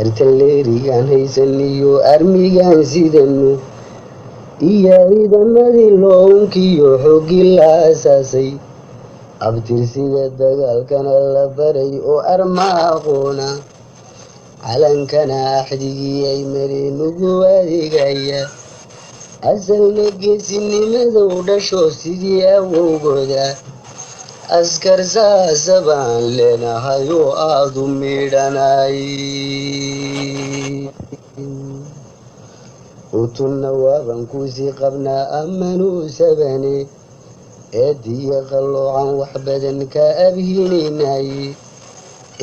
artilleerigan haysaniyo armigan sidano iyo ciidamadii loonkiyo xoogii la aasaasay abtirsiga dagaalkana la baray oo arma aqoona calankana axdigii ay mareen ugu adeegaya asalna geesinimada u dhasho sidii awowgooda askar saasa baan leenahay oo aad u midhanay utunna waaban kuusii qabnaa amanuu sabane eediya qalloocan wax badan ka abhinaynay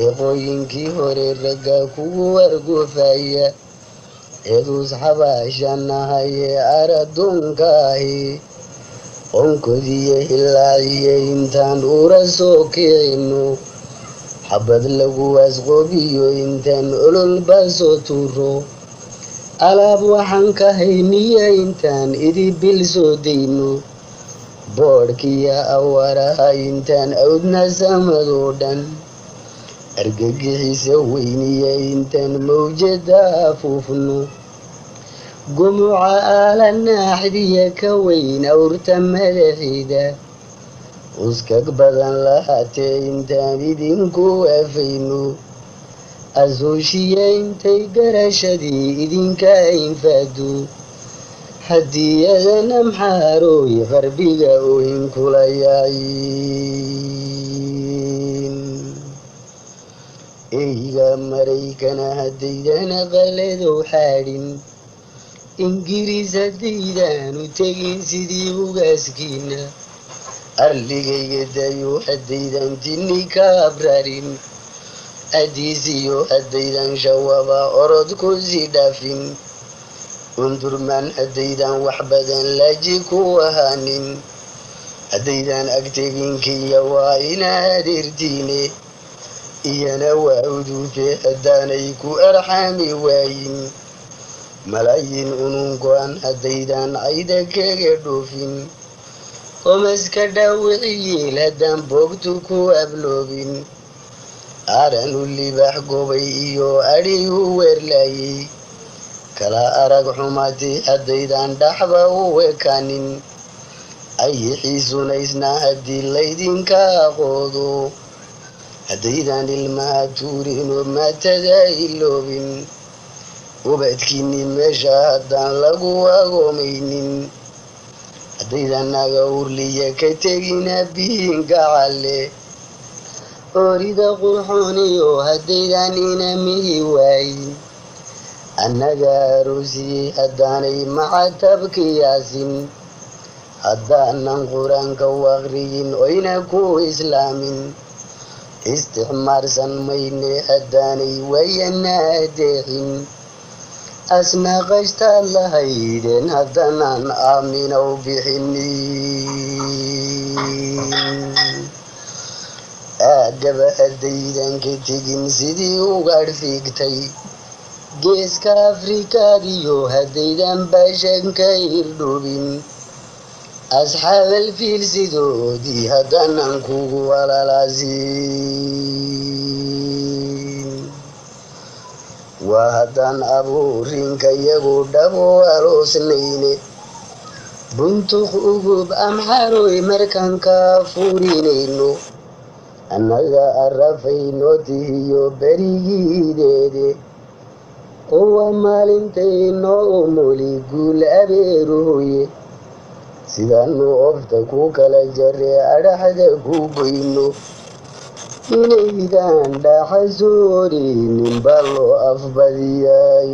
eeqooyinkii hore ragga kugu wargufaya eeduus xabaashanahay ee aradoonka ahi onkodiyo hilaaciye intaan ura soo kicino xabad lagu asqoobiyo intaan ololba soo tuuro alaab waxaan ka hayniya intaan idibil soo dayno boodhkiya awaraha intaan awdna samadoo dhan argagixiisa weyniya intaan mawjada afuufno gumuca aalanaaxdiya ka weyn awrta madaxiida uskag badan lahaatee intaan idinku afayno asuushiya intay garashadii idinka infaado hadiyadana maxaarooy qarbiga oohin kula yaayin eyga maraykana haddaydana qalledow xaadhin ingiriis haddaydaanu tegin sidii ugaaskiina arligayga dayo haddaydan tinni ka abrarin adiisiyo haddaydan shawaba orod ku sii dhaafin undurmaan haddaydan wax badan laaji ku ahaanin haddaydan agteginkiya waa ina adeertiine iyana waa uduufe haddaanay ku arxaami waayin malaayiin ununkoan haddaydan cayda kaga dhoofin qomaska dhaawiciyeel haddaan boogtu ku abloobin aranu libaax gobay iyo adhigu weerlaayey kala arag xumaatay haddaydan dhaxba u ekaanin ayixiisunaysna haddii laydinka aqoodo haddaydan ilmaha tuurinoo maatada iloobin ubadkiinni meesha haddaan lagu agoomaynin haddaydan naga urliya ka tegina biinka calle oorida qurxooniyo haddaydan inamihi waayin annaga aroosiyey haddaanay macatabka yaasin haddaanan qur-aanka u aqriyin oyna ku islaamin isticmaarsan mayne haddaanay wayana adeexin asnaaqashtaad lahaydeen haddaanaan aaminow bixinin aagaba haddaydan ka tegin sidii ugaadh fiigtay geeska afrikaadiyo haddaydan baashanka irdhubin asxaabal fiilsidoodii haddaanan kugu walaalaasin waa haddaan abuurinka yagu dhabo aloosnayne buntuq ugub amxaroy markaan ka furinayno annaga arafayno tihiyo berigiideede quwa maalintayno umuli guul abeeruhoye sidaanu ofta ku kala jaree adhaxda ku goyno inaydan dhaxa soorinin baa loo afbadiyay.